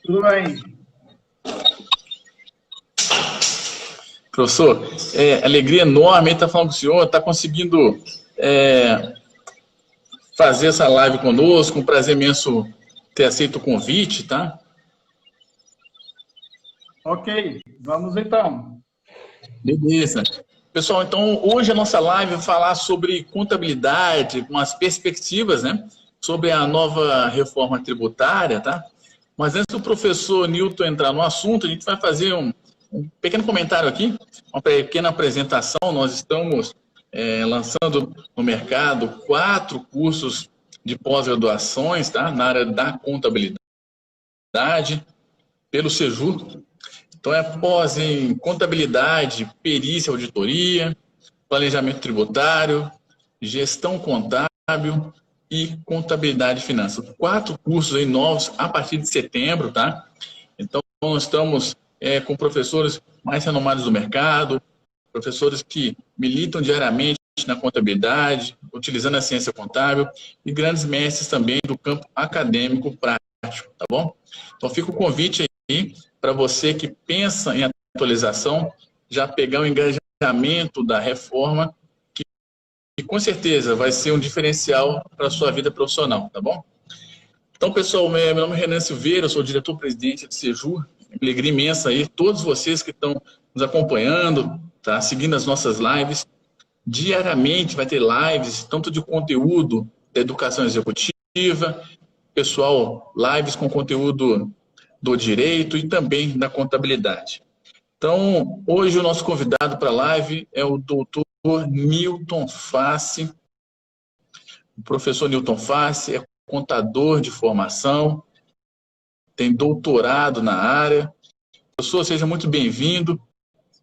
Tudo bem. Professor, alegria enorme estar falando com o senhor, está conseguindo fazer essa live conosco, um prazer imenso ter aceito o convite, tá? Ok, vamos então. Beleza. Pessoal, então hoje a nossa live vai falar sobre contabilidade, com as perspectivas, né? Sobre a nova reforma tributária, tá? Mas antes do professor Newton entrar no assunto, a gente vai fazer um pequeno comentário aqui, uma pequena apresentação. Nós estamos lançando no mercado 4 cursos de pós-graduações, tá? Na área da contabilidade, pelo Sejur. Então, é pós em contabilidade, perícia, auditoria, planejamento tributário, gestão contábil e contabilidade e finanças. 4 cursos aí novos a partir de setembro, tá? Então, nós estamos com professores mais renomados do mercado, professores que militam diariamente na contabilidade, utilizando a ciência contábil, e grandes mestres também do campo acadêmico prático, tá bom? Então, fica o convite aí para você que pensa em atualização, já pegar o engajamento da reforma, que com certeza vai ser um diferencial para a sua vida profissional, tá bom? Então, pessoal, meu nome é Renan Silveira, eu sou diretor-presidente do Sejur. Alegria imensa aí, todos vocês que estão nos acompanhando, tá? Seguindo as nossas lives. Diariamente vai ter lives, tanto de conteúdo da educação executiva, pessoal, lives com conteúdo do direito e também da contabilidade. Então, hoje o nosso convidado para a live é o doutor Newton Fassi. O professor Newton Fassi é contador de formação, tem doutorado na área. Professor, seja muito bem-vindo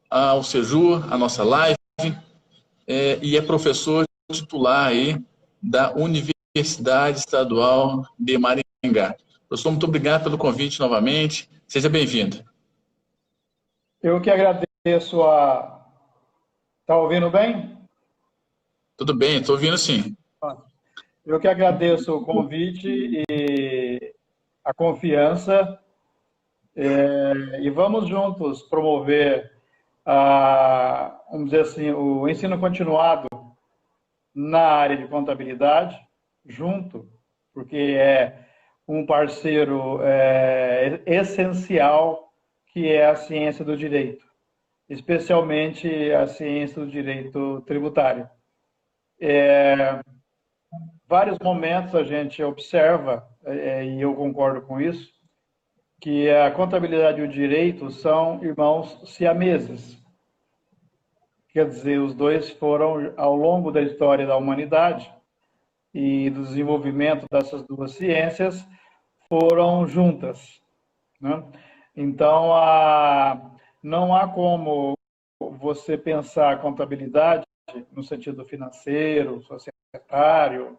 ao Sejur, à nossa live, e é professor titular aí da Universidade Estadual de Maringá. Professor, muito obrigado pelo convite novamente. Seja bem-vindo. Eu que agradeço a... Está ouvindo bem? Tudo bem, estou ouvindo sim. Eu que agradeço o convite e a confiança. E vamos juntos promover, vamos dizer assim, o ensino continuado na área de contabilidade, junto, porque é um parceiro essencial, que é a ciência do direito, especialmente a ciência do direito tributário. Vários momentos a gente observa, e eu concordo com isso, que a contabilidade e o direito são irmãos siameses. Quer dizer, os dois foram, ao longo da história da humanidade e do desenvolvimento dessas duas ciências, foram juntas, né? Então, não há como você pensar a contabilidade no sentido financeiro, societário,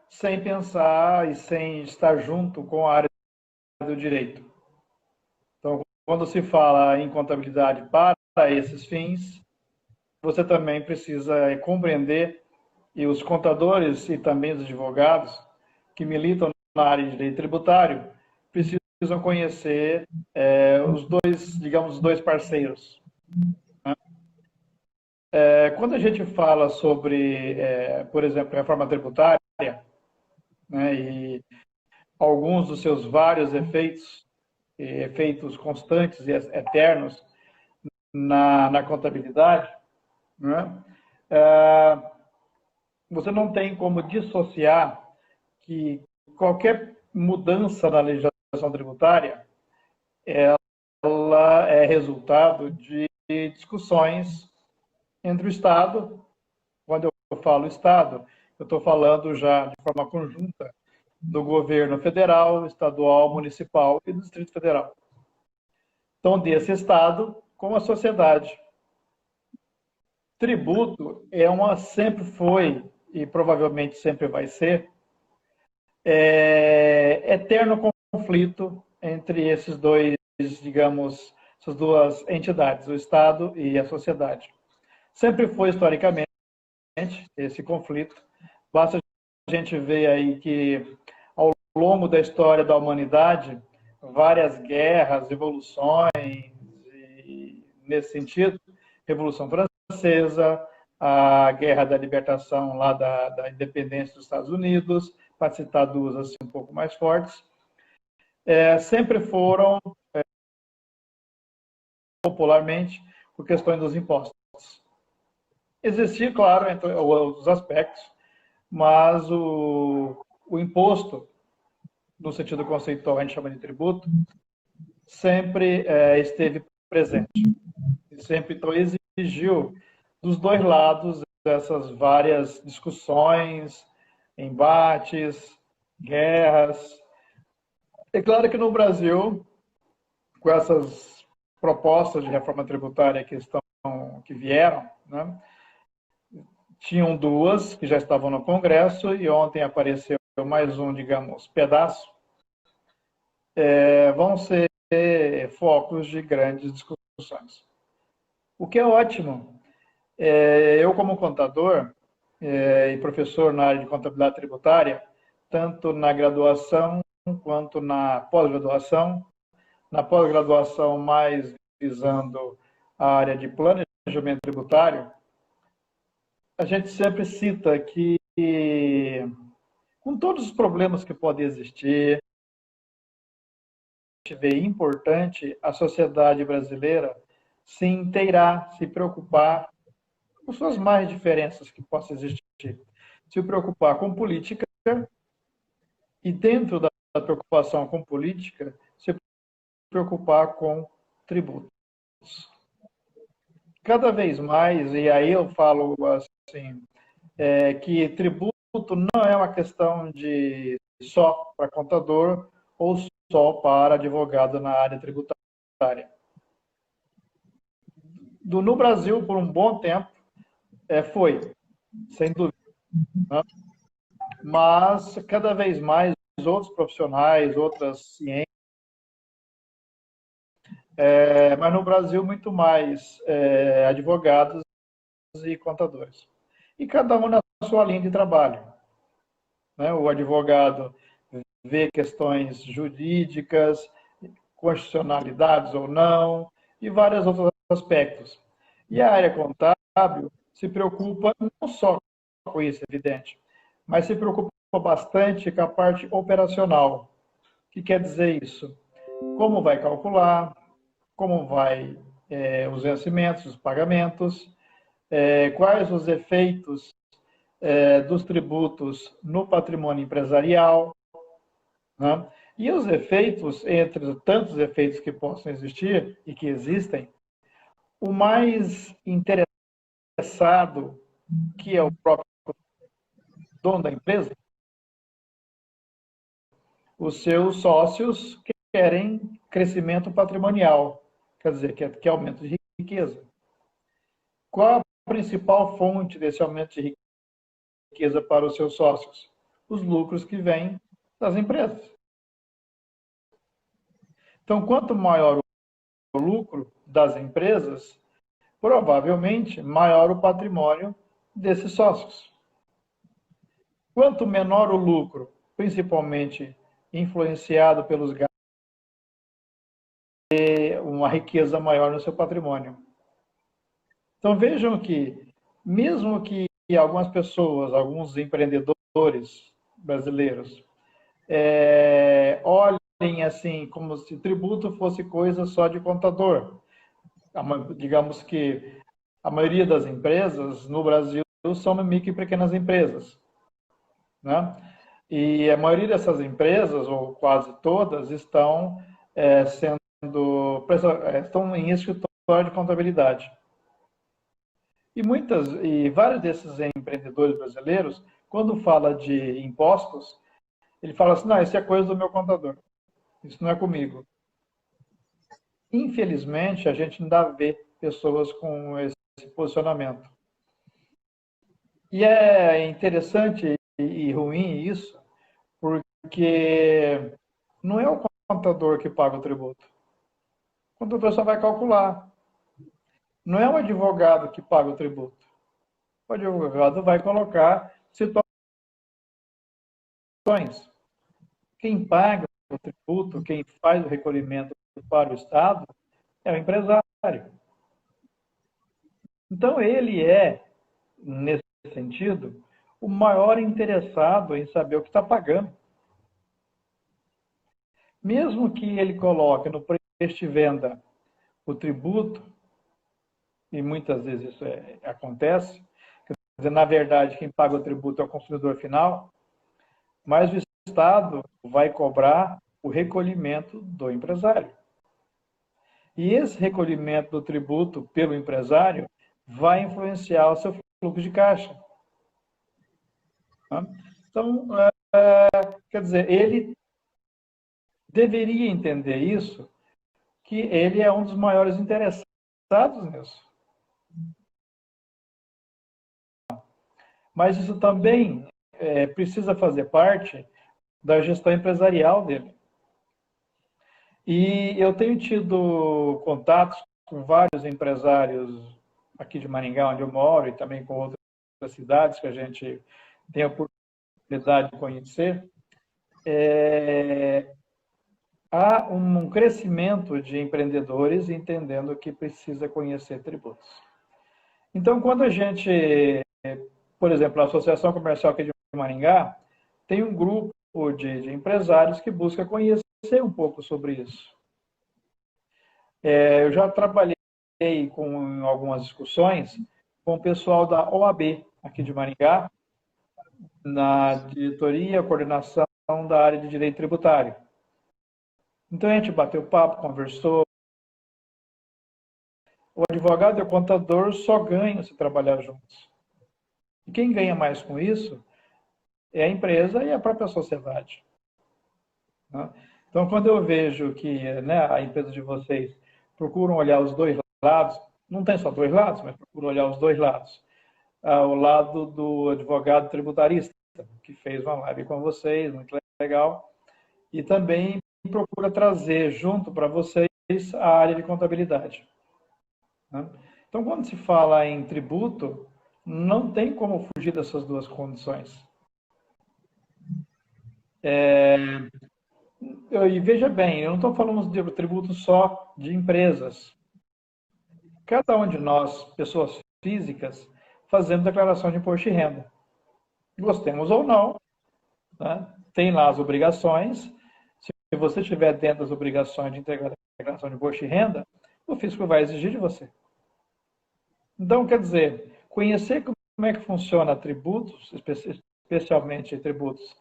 sem pensar e sem estar junto com a área do direito. Então, quando se fala em contabilidade para esses fins, você também precisa compreender, e os contadores e também os advogados que militam na área de direito tributário precisam conhecer os dois, digamos, os dois parceiros. Quando a gente fala sobre, por exemplo, reforma tributária, né, e alguns dos seus vários efeitos constantes e eternos na contabilidade, né, você não tem como dissociar que qualquer mudança na legislação tributária, ela é resultado de discussões entre o Estado. Quando eu falo Estado, eu estou falando já de forma conjunta do governo federal, estadual, municipal e do Distrito Federal. Então, desse Estado com a sociedade. Tributo sempre foi, e provavelmente sempre vai ser, eterno conflito entre esses dois, digamos, essas duas entidades, o Estado e a sociedade. Sempre foi, historicamente, esse conflito. Basta a gente ver aí que, ao longo da história da humanidade, várias guerras, revoluções, e, nesse sentido, Revolução Francesa, a Guerra da Libertação lá da Independência dos Estados Unidos, para citar duas assim um pouco mais fortes, sempre foram, popularmente, por questões dos impostos. Existia, claro, entre outros aspectos, mas o imposto, no sentido conceitual, a gente chama de tributo, sempre esteve presente. E sempre, então, exigiu dos dois lados essas várias discussões, embates, guerras. É claro que no Brasil, com essas propostas de reforma tributária que vieram, né, tinham duas que já estavam no Congresso e ontem apareceu mais um, digamos, pedaço. Vão ser focos de grandes discussões. O que é ótimo. Eu, como contador e professor na área de contabilidade tributária, tanto na graduação quanto na pós-graduação, na pós-graduação mais visando a área de planejamento tributário, a gente sempre cita que, com todos os problemas que podem existir, a gente vê importante a sociedade brasileira se inteirar, se preocupar com suas mais diferenças que possam existir, se preocupar com política e, dentro da preocupação com política, se preocupar com tributos. Cada vez mais, e aí eu falo assim, que tributo não é uma questão de só para contador ou só para advogado na área tributária. No Brasil, por um bom tempo, foi, sem dúvida. Né? Mas, cada vez mais, outros profissionais, outras ciências, mas no Brasil, muito mais advogados e contadores. E cada um na sua linha de trabalho. Né? O advogado vê questões jurídicas, constitucionalidades ou não, e vários outros aspectos. E a área contábil se preocupa não só com isso, evidente, mas se preocupa bastante com a parte operacional. O que quer dizer isso? Como vai calcular, como vai os vencimentos, os pagamentos, quais os efeitos dos tributos no patrimônio empresarial, né? E os efeitos, entre tantos efeitos que possam existir e que existem, o mais interessado, que é o próprio dono da empresa, os seus sócios querem crescimento patrimonial, quer dizer, que aumento de riqueza. Qual a principal fonte desse aumento de riqueza para os seus sócios? Os lucros que vêm das empresas. Então, quanto maior o lucro das empresas, provavelmente maior o patrimônio desses sócios. Quanto menor o lucro, principalmente influenciado pelos gastos, uma riqueza maior no seu patrimônio. Então vejam que, mesmo que algumas pessoas, alguns empreendedores brasileiros, olhem assim como se tributo fosse coisa só de contador. Digamos que a maioria das empresas no Brasil são micro e pequenas empresas, né? E a maioria dessas empresas, ou quase todas, estão estão em escritório de contabilidade. E vários desses empreendedores brasileiros, quando fala de impostos, ele fala assim, não, isso é coisa do meu contador, isso não é comigo. Infelizmente, a gente ainda vê pessoas com esse posicionamento. E é interessante e ruim isso, porque não é o contador que paga o tributo. O contador só vai calcular. Não é o advogado que paga o tributo. O advogado vai colocar situações. quem paga o tributo, quem faz o recolhimento para o Estado, é o empresário. Então, ele é, nesse sentido, o maior interessado em saber o que está pagando. Mesmo que ele coloque no preço de venda o tributo, e muitas vezes isso acontece, quer dizer, na verdade, quem paga o tributo é o consumidor final, mas o Estado vai cobrar o recolhimento do empresário. E esse recolhimento do tributo pelo empresário vai influenciar o seu fluxo de caixa. Então, quer dizer, ele deveria entender isso, que ele é um dos maiores interessados nisso. Mas isso também precisa fazer parte da gestão empresarial dele. E eu tenho tido contatos com vários empresários aqui de Maringá, onde eu moro, e também com outras cidades que a gente tem a oportunidade de conhecer. Há um crescimento de empreendedores entendendo que precisa conhecer tributos. Então, quando a gente, por exemplo, a Associação Comercial aqui de Maringá, tem um grupo de empresários que busca conhecer um pouco sobre isso. Eu já trabalhei com algumas discussões com o pessoal da OAB aqui de Maringá, na diretoria, coordenação da área de direito tributário. Então a gente bateu papo, conversou. O advogado e o contador só ganham se trabalhar juntos. E quem ganha mais com isso é a empresa e a própria sociedade. Então, quando eu vejo que a empresa de vocês procuram olhar os dois lados, não tem só dois lados, mas procuram olhar os dois lados. O lado do advogado tributarista, que fez uma live com vocês, muito legal, e também procura trazer junto para vocês a área de contabilidade. Então, quando se fala em tributo, não tem como fugir dessas duas condições. E veja bem, eu não estou falando de tributo só de empresas. Cada um de nós, pessoas físicas, fazemos declaração de imposto de renda. Gostemos ou não, tem lá as obrigações. Se você estiver dentro das obrigações de entregar a declaração de imposto de renda, o fisco vai exigir de você. Então, quer dizer, conhecer como é que funciona tributos, especialmente tributos,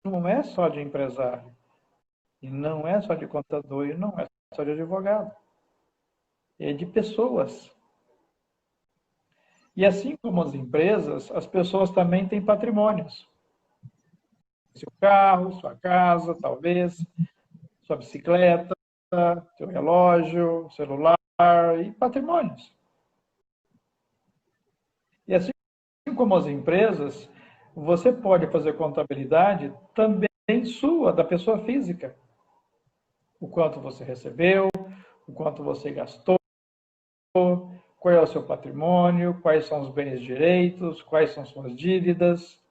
não é só de empresário, e não é só de contador, e não é só de advogado. É de pessoas. E assim como as empresas, as pessoas também têm patrimônios. Seu carro, sua casa, talvez, sua bicicleta, seu relógio, celular e patrimônios. E assim como as empresas, você pode fazer contabilidade também sua, da pessoa física. O quanto você recebeu, o quanto você gastou, qual é o seu patrimônio, quais são os bens e direitos, quais são suas dívidas.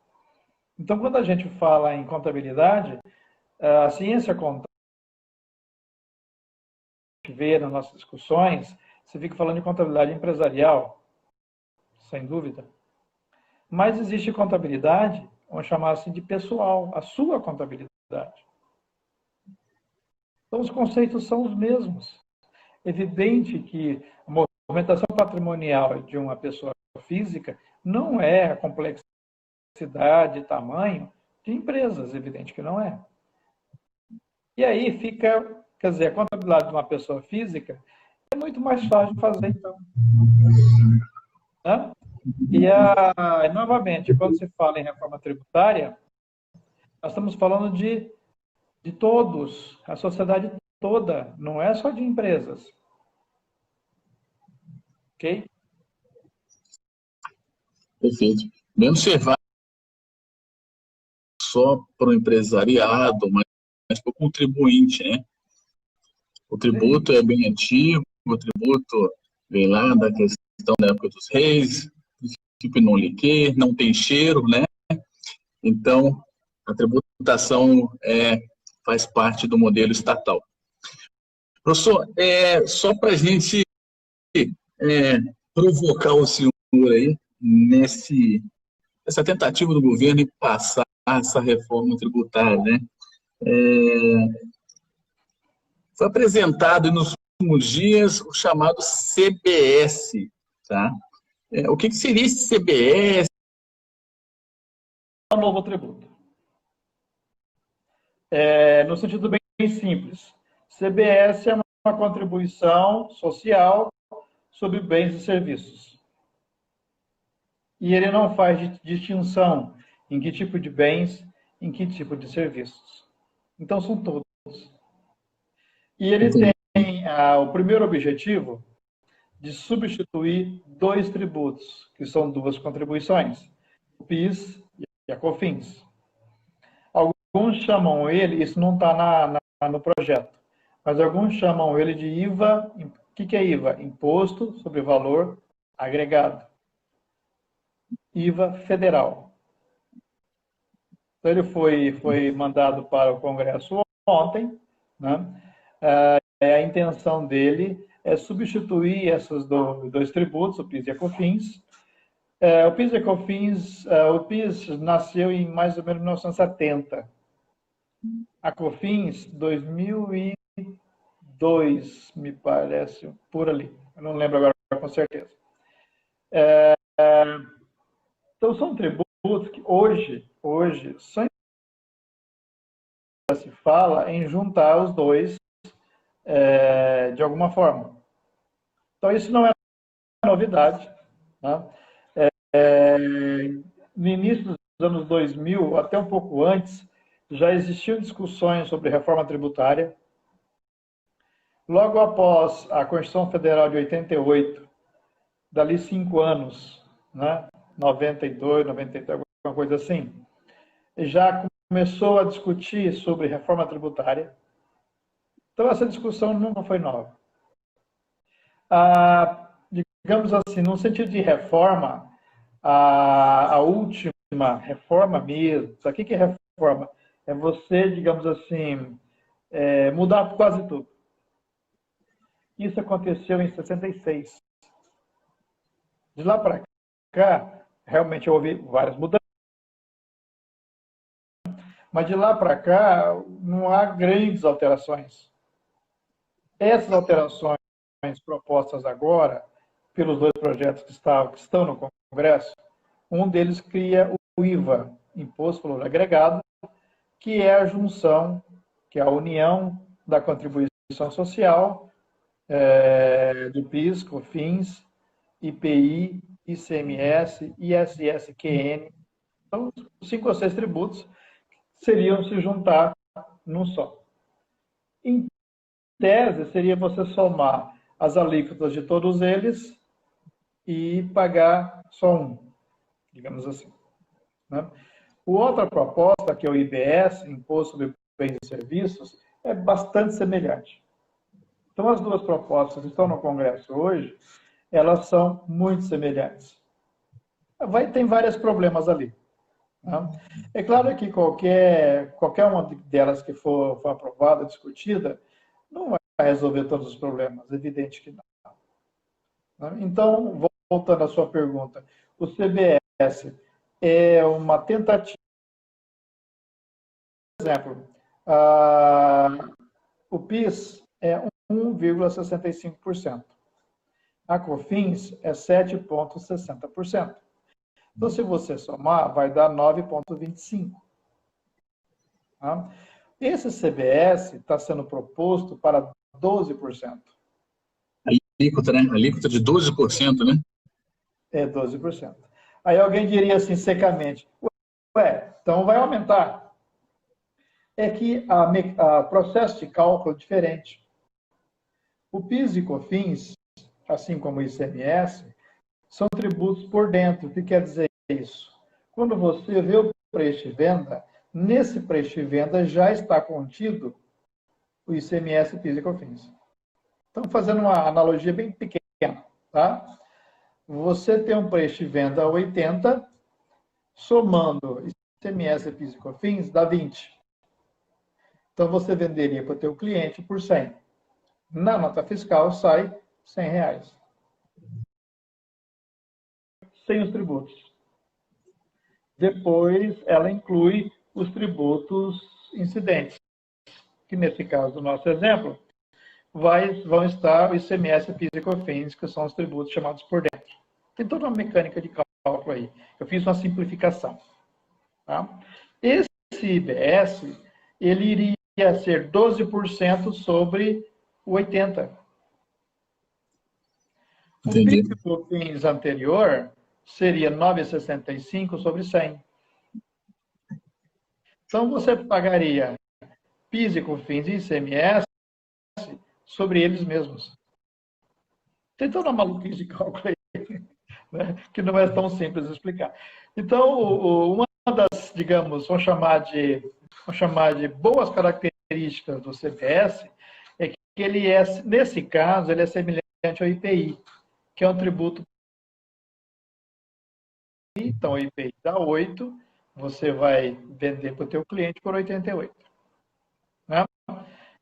Então, quando a gente fala em contabilidade, a ciência contábil que vê nas nossas discussões, você fica falando de contabilidade empresarial, sem dúvida. Mas existe contabilidade, vamos chamar assim de pessoal, a sua contabilidade. Então, os conceitos são os mesmos. É evidente que a movimentação patrimonial de uma pessoa física não é a complexidade e tamanho de empresas, evidente que não é. E aí fica, quer dizer, a contabilidade de uma pessoa física é muito mais fácil de fazer, então. E, novamente, quando se fala em reforma tributária, nós estamos falando de todos, a sociedade toda, não é só de empresas. Ok? Perfeito. Bem observado, só para o empresariado, mas para o contribuinte, né? O tributo é bem antigo, o tributo vem lá da questão da época dos reis, princípio non liquer, não tem cheiro, né? Então, A tributação faz parte do modelo estatal. Professor, só para a gente provocar o senhor aí nessa tentativa do governo de passar essa reforma tributária, né? Foi apresentado nos últimos dias o chamado CBS, tá? O que seria esse CBS? É um novo tributo. No sentido bem simples. CBS é uma contribuição social sobre bens e serviços. E ele não faz distinção em que tipo de bens, em que tipo de serviços. Então, são todos. E ele tem o primeiro objetivo de substituir dois tributos, que são duas contribuições, o PIS e a COFINS. Alguns chamam ele, isso não está no projeto, mas alguns chamam ele de IVA. O que é IVA? Imposto sobre Valor Agregado. IVA federal. Então, ele foi mandado para o Congresso ontem, né? A intenção dele é substituir esses dois tributos, o PIS e a COFINS. O PIS e a COFINS, o PIS nasceu em mais ou menos 1970. A COFINS, 2002, me parece, por ali. Eu não lembro agora com certeza. Então, são tributos que hoje só se fala em juntar os dois de alguma forma. Então, isso não é novidade. Né? No início dos anos 2000, até um pouco antes, já existiam discussões sobre reforma tributária. Logo após a Constituição Federal de 88, dali 5 anos, né? 92, 93, alguma coisa assim, já começou a discutir sobre reforma tributária. Então, essa discussão nunca foi nova. Digamos assim, no sentido de reforma, a última reforma mesmo, o que é reforma? É você, digamos assim, mudar quase tudo. Isso aconteceu em 66. De lá para cá, realmente houve várias mudanças. Mas de lá para cá, não há grandes alterações. Essas alterações propostas agora, pelos dois projetos que estão no Congresso, um deles cria o IVA, Imposto Valor Agregado, que é a junção, que é a união da contribuição social, do PIS, COFINS, IPI, ICMS, ISS-QN. Então, 5 ou 6 tributos seriam se juntar num só. Em tese, seria você somar as alíquotas de todos eles e pagar só um, digamos assim. Né? Outra proposta, que é o IBS, Imposto sobre Bens e Serviços, é bastante semelhante. Então, as duas propostas que estão no Congresso hoje, elas são muito semelhantes. Tem vários problemas ali. Né? É claro que qualquer uma delas que for aprovada, discutida, não vai resolver todos os problemas, evidente que não. Então, voltando à sua pergunta, o CBS é uma tentativa. Por exemplo, o PIS é 1,65%. A COFINS é 7,60%. Então, se você somar, vai dar 9,25%. Tá? Esse CBS está sendo proposto para 12%. A alíquota, né? A alíquota de 12%, né? É 12%. Aí alguém diria assim, secamente, então vai aumentar. É que o processo de cálculo é diferente. O PIS e COFINS, assim como o ICMS, são tributos por dentro. O que quer dizer isso? Quando você vê o preço de venda, nesse preço de venda já está contido o ICMS, PIS e COFINS. Então, fazendo uma analogia bem pequena, tá? Você tem um preço de venda a 80, somando ICMS, PIS e COFINS, dá 20. Então, você venderia para o teu cliente por 100. Na nota fiscal, sai R$ 100. Sem os tributos. Depois, ela inclui os tributos incidentes, que nesse caso do nosso exemplo, vão estar o ICMS, PIS e COFINS, que são os tributos chamados por dentro. Tem toda uma mecânica de cálculo aí. Eu fiz uma simplificação. Tá? Esse IBS, ele iria ser 12% sobre o 80%. O PIS e COFINS anterior seria 9,65 sobre 100. Então, você pagaria PIS e COFINS e ICMS sobre eles mesmos. Tem toda uma maluquice de cálculo aí, né, que não é tão simples de explicar. Então, uma das, digamos, vamos chamar de boas características do CBS é que ele é, nesse caso, ele é semelhante ao IPI, que é um tributo. Então, o IPI dá 8, você vai vender para o teu cliente por 88. Né?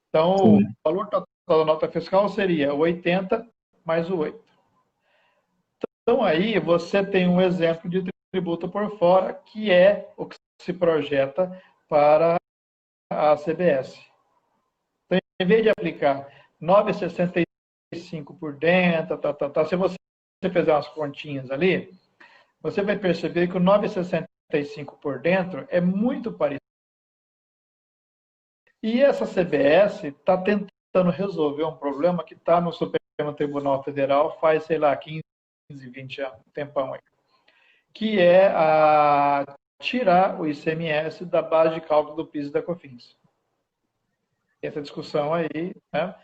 Então, o valor total da nota fiscal seria 80 mais o 8. Então, aí você tem um exemplo de tributo por fora, que é o que se projeta para a CBS. Então, em vez de aplicar 9,65 por dentro, se você fizer umas continhas ali, você vai perceber que o 9,65 por dentro é muito parecido. E essa CBS está tentando resolver um problema que está no Supremo Tribunal Federal faz, sei lá, 15, 20 anos, tempão aí, que é tirar o ICMS da base de cálculo do PIS e da COFINS. Essa discussão aí, né?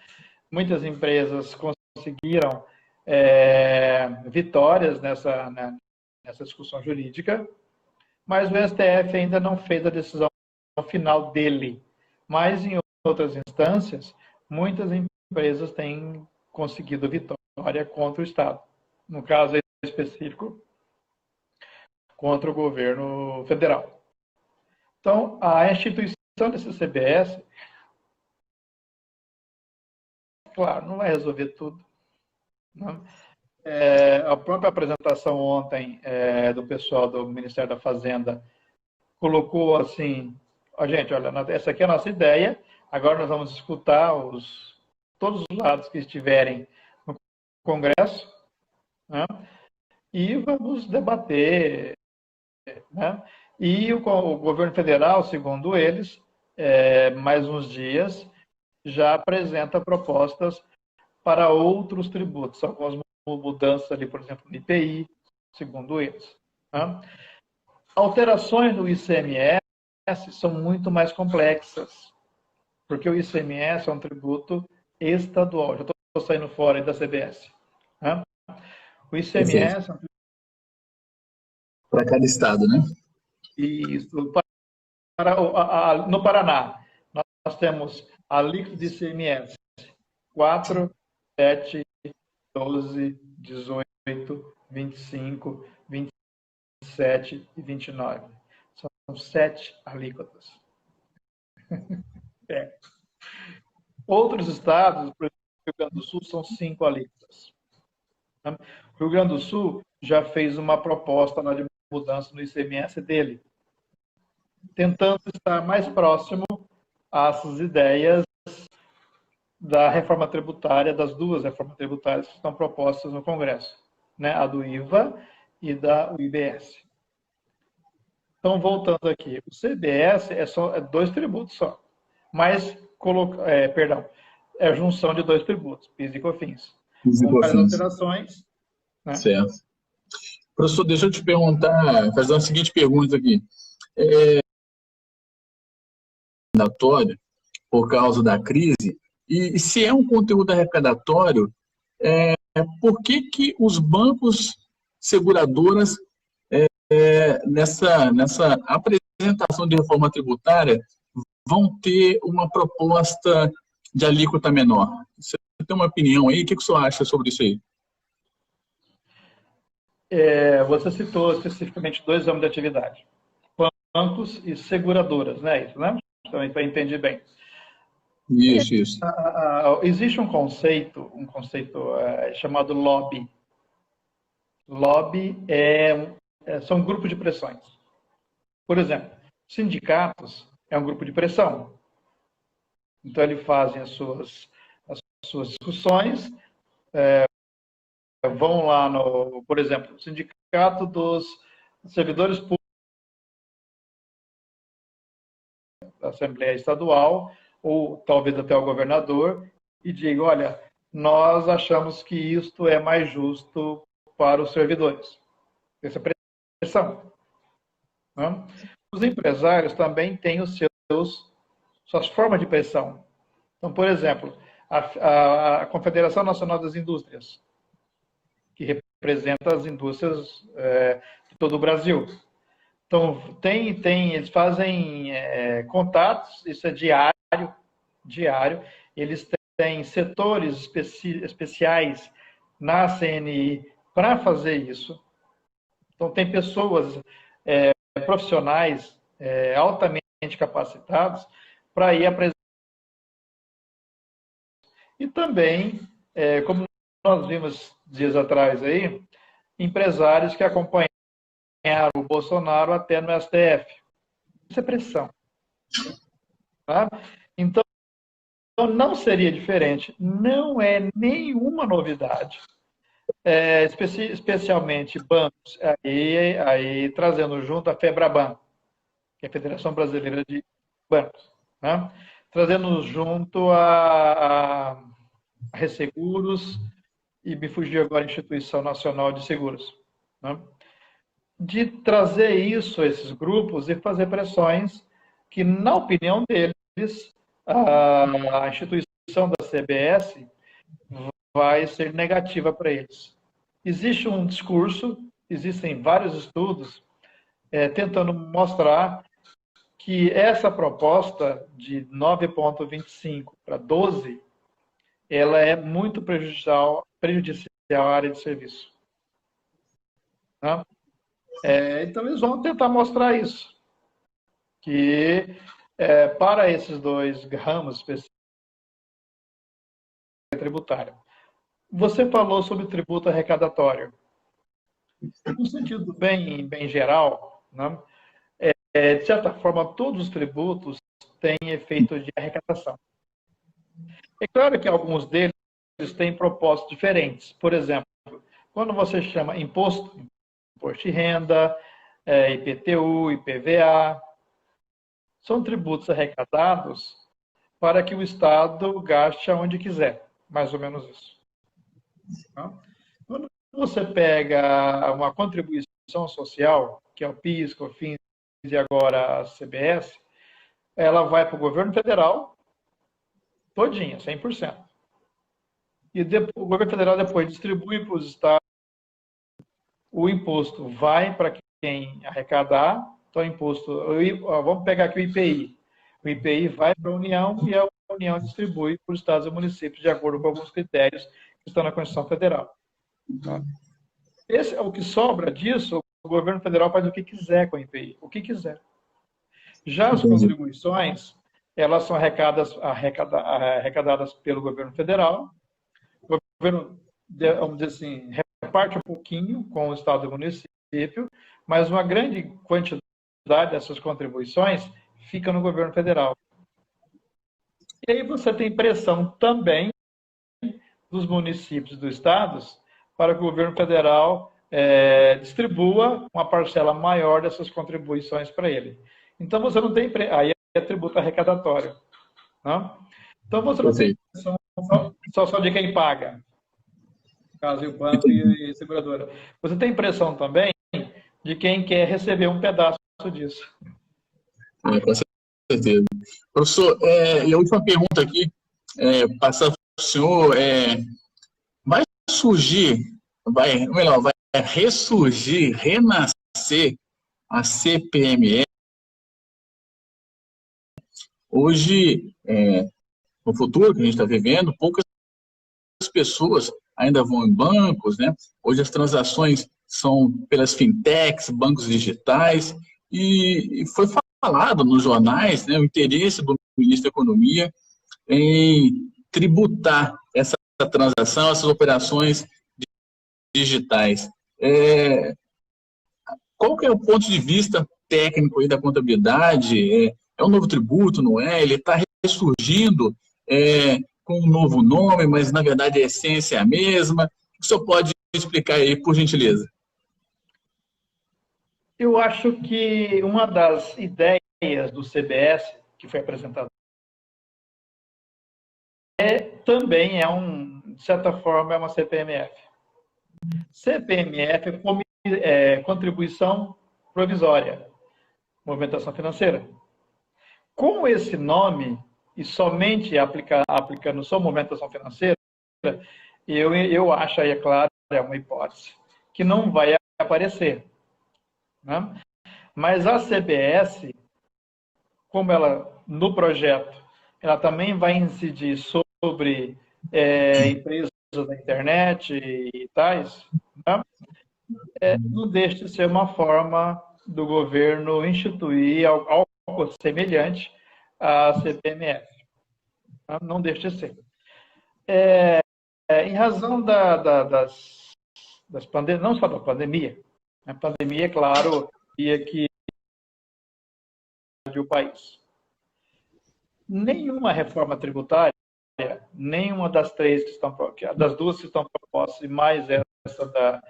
Muitas empresas conseguiram vitórias nessa discussão jurídica, mas o STF ainda não fez a decisão final dele. Mas, em outras instâncias, muitas empresas têm conseguido vitória contra o Estado. No caso específico, contra o governo federal. Então, a instituição desse CBS, claro, não vai resolver tudo. Né? A própria apresentação ontem do pessoal do Ministério da Fazenda colocou assim, gente, olha, essa aqui é a nossa ideia, agora nós vamos escutar todos os lados que estiverem no Congresso, né? E vamos debater, né? E o governo federal, segundo eles, mais uns dias, já apresenta propostas para outros tributos, algumas mudanças ali, por exemplo, no IPI, segundo eles. Né? Alterações no ICMS são muito mais complexas, porque o ICMS é um tributo estadual. Já estou saindo fora aí da CBS. Né? O ICMS é um tributo para cada estado, né? Isso. No Paraná, nós temos a alíquota de ICMS 4, 7, 12, 18, 25, 27 e 29. São 7 alíquotas. Outros estados, por exemplo, o Rio Grande do Sul, são 5 alíquotas. O Rio Grande do Sul já fez uma proposta de mudança no ICMS dele, tentando estar mais próximo às ideias da reforma tributária, das duas reformas tributárias que estão propostas no Congresso, né? A do IVA e da UIBS. Então, voltando aqui, o CBS é 2 tributos só, mas, é a junção de 2 tributos, PIS e COFINS. Com várias alterações. Né? Certo. Professor, deixa eu te perguntar, fazer a seguinte pergunta aqui. Arrecadatório, por causa da crise, e se é um conteúdo arrecadatório, por que os bancos seguradoras, nessa apresentação de reforma tributária, vão ter uma proposta de alíquota menor? Você tem uma opinião aí? O que o senhor acha sobre isso aí? Você citou especificamente 2 ramos de atividade. bancos e seguradoras, né? Isso, né? Também para entender bem. Isso. Existe um conceito chamado lobby. Lobby são grupos de pressões. Por exemplo, sindicatos é um grupo de pressão. Então, eles fazem as suas discussões, vão lá por exemplo, o sindicato dos servidores públicos da Assembleia Estadual, ou talvez até o governador, e diga, olha, nós achamos que isto é mais justo para os servidores. Essa é pressão. Né? Os empresários também têm suas formas de pressão. Então, por exemplo, a Confederação Nacional das Indústrias, que representa as indústrias de todo o Brasil. Então, eles fazem contatos, isso é diário. Eles têm setores especiais na CNI para fazer isso. Então, tem pessoas profissionais altamente capacitados para ir apresentar. E também, como nós vimos dias atrás aí, empresários que acompanharam o Bolsonaro até no STF. Isso é pressão. Tá? Então, não seria diferente. Não é nenhuma novidade. Especialmente bancos, aí trazendo junto a FEBRABAN, que é a Federação Brasileira de Bancos, né? Trazendo junto a Resseguros e me fugiu agora a Instituição Nacional de Seguros, né? De trazer esses grupos e fazer pressões que, na opinião deles, a instituição da CBS vai ser negativa para eles. Existe um discurso, existem vários estudos tentando mostrar que essa proposta de 9,25 para 12, ela é muito prejudicial à área de serviço. Né? Então, eles vão tentar mostrar isso, que para esses dois ramos específicos tributário. Você falou sobre tributo arrecadatório. No sentido bem geral, né? De certa forma, todos os tributos têm efeito de arrecadação. É claro que alguns deles têm propósitos diferentes. Por exemplo, quando você chama imposto de renda, IPTU, IPVA, são tributos arrecadados para que o Estado gaste aonde quiser, mais ou menos isso. Quando você pega uma contribuição social, que é o PIS, COFINS e agora a CBS, ela vai para o governo federal todinha, 100%. E o governo federal depois distribui para os estados. O imposto vai para quem arrecadar. Então, vamos pegar aqui o IPI. O IPI vai para a União e a União distribui para os estados e municípios de acordo com alguns critérios que estão na Constituição Federal. O que sobra disso, o governo federal faz o que quiser com o IPI, o que quiser. Já as contribuições, elas são arrecadadas pelo governo federal. O governo, vamos dizer assim, reparte um pouquinho com o estado e o município, mas uma grande quantidade dessas contribuições fica no governo federal. E aí você tem pressão também dos municípios e dos estados para que o governo federal distribua uma parcela maior dessas contribuições para ele. Então, você não tem... Aí é tributo arrecadatório. Não? Então, você não tem pressão só de quem paga. No caso, o banco e a seguradora. Você tem pressão também de quem quer receber um pedaço disso. Com certeza. Professor, e a última pergunta aqui, passar para o senhor, vai ressurgir, renascer a CPMF? Hoje, no futuro que a gente está vivendo, poucas pessoas ainda vão em bancos, né? Hoje as transações são pelas fintechs, bancos digitais, E foi falado nos jornais, né, o interesse do ministro da Economia em tributar essa transação, essas operações digitais. Qual que é o ponto de vista técnico aí da contabilidade? É um novo tributo, não é? Ele está ressurgindo com um novo nome, mas na verdade a essência é a mesma. O senhor pode explicar aí, por gentileza? Eu acho que uma das ideias do CBS, que foi apresentada, também de certa forma, é uma CPMF. CPMF é contribuição provisória, movimentação financeira. Com esse nome, e somente aplicando só movimentação financeira, eu acho aí, é claro, é uma hipótese, que não vai aparecer. Né? Mas a CBS, como ela, no projeto, ela também vai incidir sobre empresas da internet e tais, né? Não deixa de ser uma forma do governo instituir algo semelhante à CPMF. Tá? Não deixa de ser. Em razão das pandemias, não só da pandemia, a pandemia, claro, ia que o país. Nenhuma reforma tributária, nenhuma das três que estão, das duas que estão propostas, e mais essa da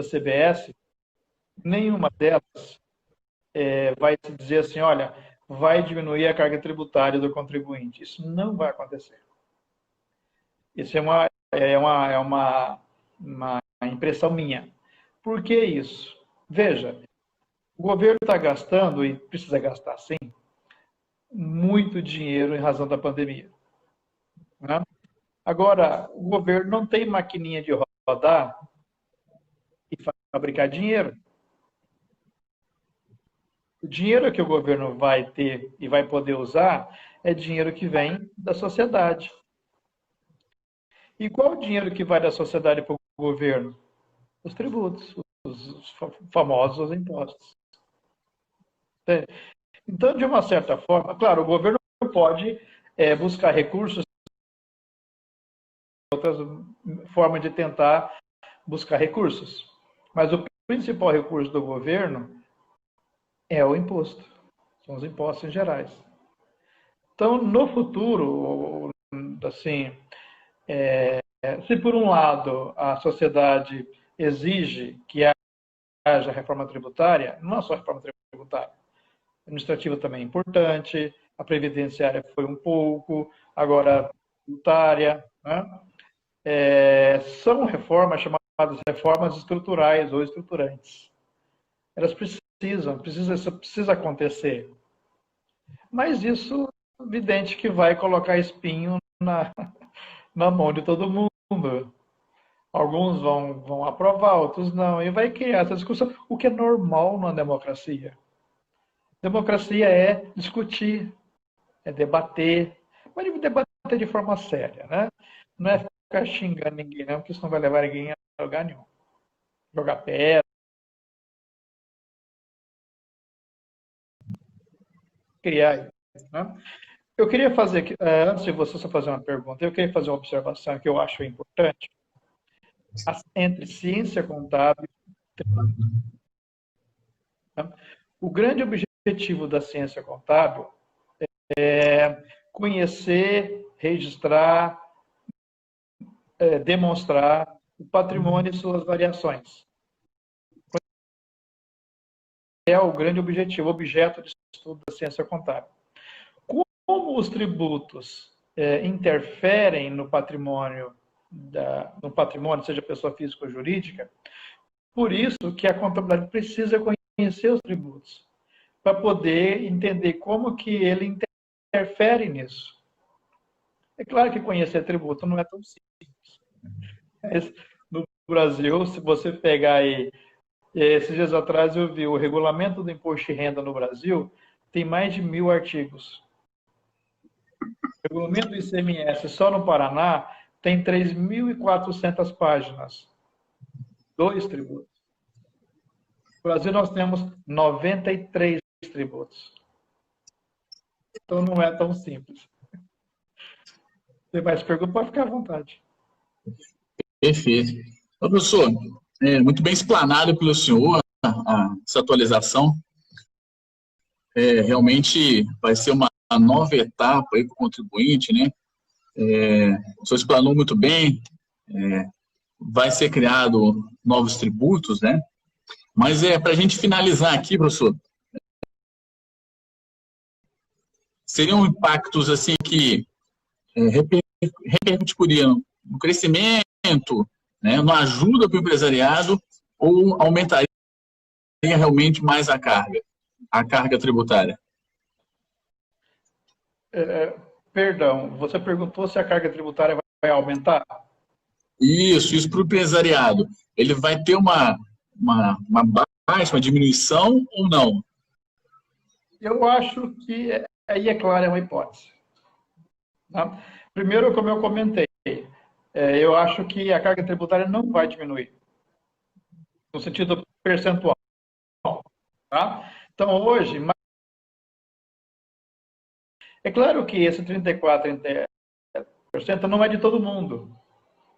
CBS, nenhuma delas vai se dizer assim, olha, vai diminuir a carga tributária do contribuinte. Isso não vai acontecer. Isso é uma impressão minha. Por que isso? Veja, o governo está gastando, e precisa gastar sim, muito dinheiro em razão da pandemia. Né? Agora, o governo não tem maquininha de rodar e fabricar dinheiro. O dinheiro que o governo vai ter e vai poder usar é dinheiro que vem da sociedade. E qual o dinheiro que vai da sociedade para o governo? Os tributos, os famosos impostos. Então, de uma certa forma, claro, o governo pode buscar recursos, outras formas de tentar buscar recursos. Mas o principal recurso do governo é o imposto. São os impostos em gerais. Então, no futuro, assim, se por um lado a sociedade exige que haja reforma tributária, não é só reforma tributária, a administrativa também é importante, a previdenciária foi um pouco, agora a tributária, né? São reformas chamadas reformas estruturais ou estruturantes. Elas precisa acontecer. Mas isso, evidente que vai colocar espinho na mão de todo mundo. Alguns vão aprovar, outros não. E vai criar essa discussão, o que é normal na democracia. Democracia é discutir, é debater, mas debater de forma séria, né? Não é ficar xingando ninguém, não, porque isso não vai levar ninguém a lugar nenhum. Jogar pedra, criar isso, né? Eu queria fazer, antes de você só fazer uma pergunta, eu queria fazer uma observação que eu acho importante entre ciência contábil e tributo. O grande objetivo da ciência contábil é conhecer, registrar, demonstrar o patrimônio e suas variações. É o grande objetivo, objeto de estudo da ciência contábil. Como os tributos interferem no patrimônio, seja pessoa física ou jurídica, por isso que a contabilidade precisa conhecer os tributos, para poder entender como que ele interfere nisso. É claro que conhecer tributo não é tão simples. Mas no Brasil, se você pegar aí, esses dias atrás eu vi o regulamento do imposto de renda no Brasil, tem mais de 1000 artigos. O regulamento do ICMS só no Paraná tem 3.400 páginas. 2 tributos. No Brasil nós temos 93 tributos. Então não é tão simples. Se tem mais perguntas, pode ficar à vontade. Perfeito. Ô, professor, muito bem explanado pelo senhor essa atualização. Realmente vai ser uma nova etapa para o contribuinte, né? O senhor explanou muito bem, vai ser criado novos tributos, né? Mas para a gente finalizar aqui, professor, seriam impactos assim que repercutiriam no crescimento, né, na ajuda para o empresariado, ou aumentaria realmente mais a carga tributária? Perdão, você perguntou se a carga tributária vai aumentar? Isso para o empresariado. Ele vai ter uma baixa, uma diminuição ou não? Eu acho que aí, é claro, é uma hipótese. Tá? Primeiro, como eu comentei, eu acho que a carga tributária não vai diminuir, no sentido percentual. Tá? Então, hoje, é claro que esse 34%, 30% não é de todo mundo.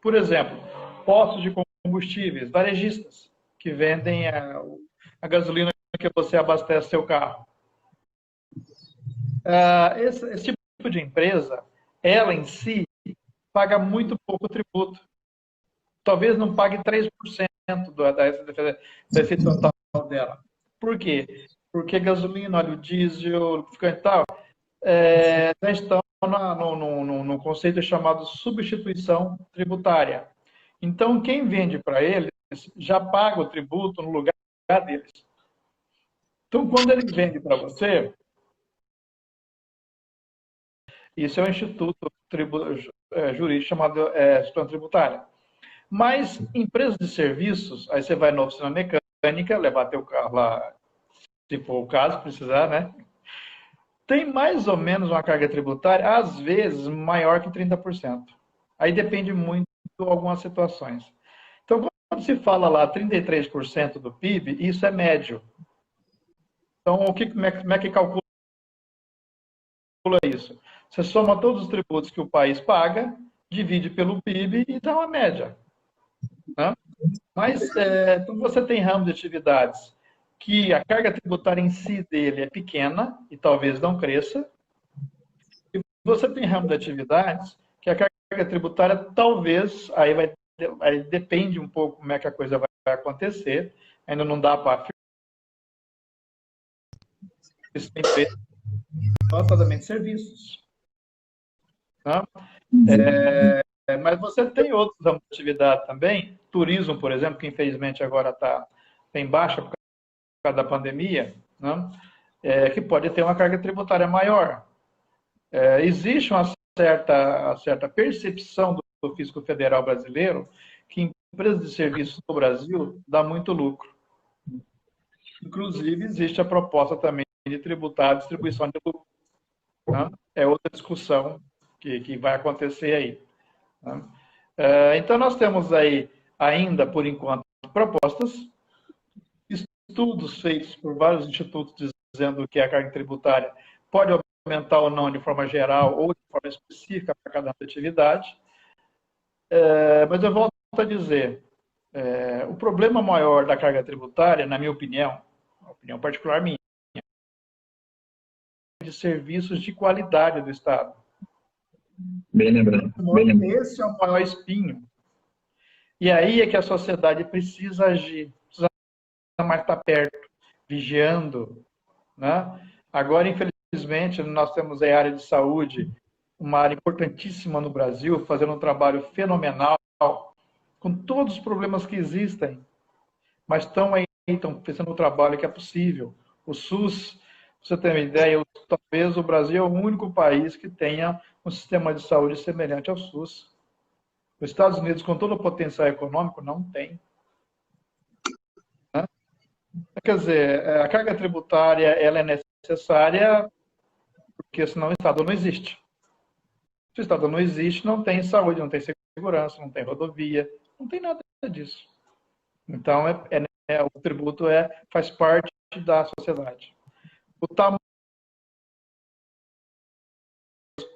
Por exemplo, postos de combustíveis, varejistas, que vendem a gasolina que você abastece seu carro. Esse tipo de empresa, ela em si, paga muito pouco tributo. Talvez não pague 3% desse total dela. Por quê? Porque gasolina, óleo diesel, lubrificante e tal, já estão no conceito chamado substituição tributária. Então, quem vende para eles já paga o tributo no lugar deles. Então, quando ele vende para você, isso é um instituto jurídico chamado instituição tributária. Mas empresas de serviços, aí você vai na oficina mecânica, levar teu carro lá, se for o caso, precisar, né? Tem mais ou menos uma carga tributária, às vezes, maior que 30%. Aí depende muito de algumas situações. Então, quando se fala lá 33% do PIB, isso é médio. Então, como é que calcula isso? Você soma todos os tributos que o país paga, divide pelo PIB e dá uma média. Né? Mas então você tem ramos de atividades que a carga tributária em si dele é pequena e talvez não cresça. E você tem ramo de atividades que a carga tributária talvez, aí depende um pouco como é que a coisa vai acontecer, ainda não dá para afirmar, notadamente serviços. Tá? Mas você tem outros ramos de atividade também, turismo, por exemplo, que infelizmente agora está em baixa por causa da pandemia, né? Que pode ter uma carga tributária maior. Existe uma certa percepção do fisco federal brasileiro que empresas de serviços no Brasil dá muito lucro. Inclusive, existe a proposta também de tributar a distribuição de lucro. Né? É outra discussão que vai acontecer aí. Né? Então, nós temos aí, ainda por enquanto, propostas, estudos feitos por vários institutos dizendo que a carga tributária pode aumentar ou não de forma geral ou de forma específica para cada atividade. Mas eu volto a dizer, o problema maior da carga tributária, na minha opinião, opinião particular minha, é de serviços de qualidade do Estado. Bem lembrado. Esse é o maior espinho. E aí é que a sociedade precisa agir, precisa mais estar perto, vigiando. Né? Agora, infelizmente, nós temos a área de saúde, uma área importantíssima no Brasil, fazendo um trabalho fenomenal, com todos os problemas que existem, mas estão fazendo o trabalho que é possível. O SUS, pra você ter uma ideia, talvez o Brasil é o único país que tenha um sistema de saúde semelhante ao SUS. Os Estados Unidos, com todo o potencial econômico, não tem. Né? Quer dizer, a carga tributária ela é necessária porque senão o Estado não existe. Se o Estado não existe, não tem saúde, não tem segurança, não tem rodovia, não tem nada disso. Então, o tributo faz parte da sociedade. O tamanho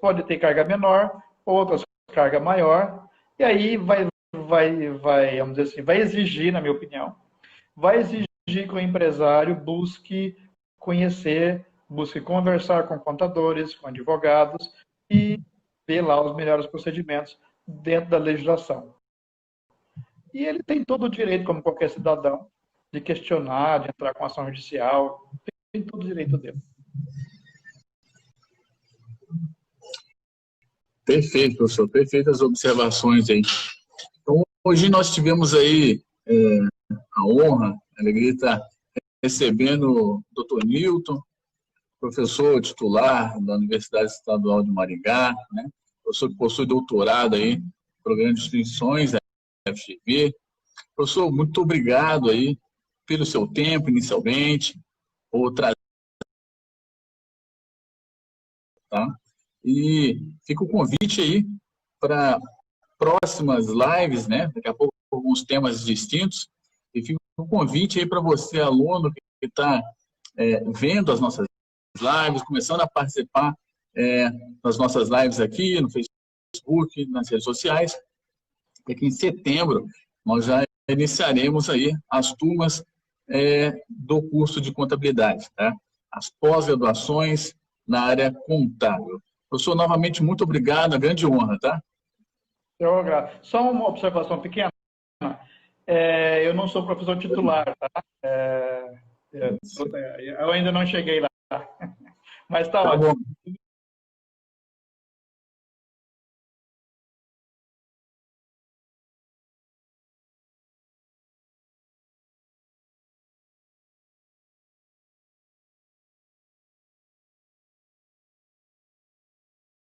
pode ter carga menor, outras carga maior, e aí vamos dizer assim, vai exigir, na minha opinião, vai exigir que o empresário busque conhecer, busque conversar com contadores, com advogados e ver lá os melhores procedimentos dentro da legislação. E ele tem todo o direito, como qualquer cidadão, de questionar, de entrar com ação judicial, tem todo o direito dele. Perfeito, professor. Perfeitas observações aí. Então, hoje nós tivemos aí a honra, a alegria de estar recebendo o Dr. Newton, professor titular da Universidade Estadual de Maringá, né? Professor que possui doutorado aí, programa de instituições da FGV. Professor, muito obrigado aí pelo seu tempo, inicialmente, por trazer, tá? E fica o convite aí para próximas lives, né? Daqui a pouco alguns temas distintos. E fica o convite aí para você, aluno, que está vendo as nossas lives, começando a participar das nossas lives aqui no Facebook, nas redes sociais, é que em setembro nós já iniciaremos aí as turmas do curso de contabilidade, tá? As pós-graduações na área contábil. Professor, novamente, muito obrigado, a grande honra, tá? Eu agradeço. Só uma observação pequena. Eu não sou professor titular, tá? Eu ainda não cheguei lá. Mas tá ótimo.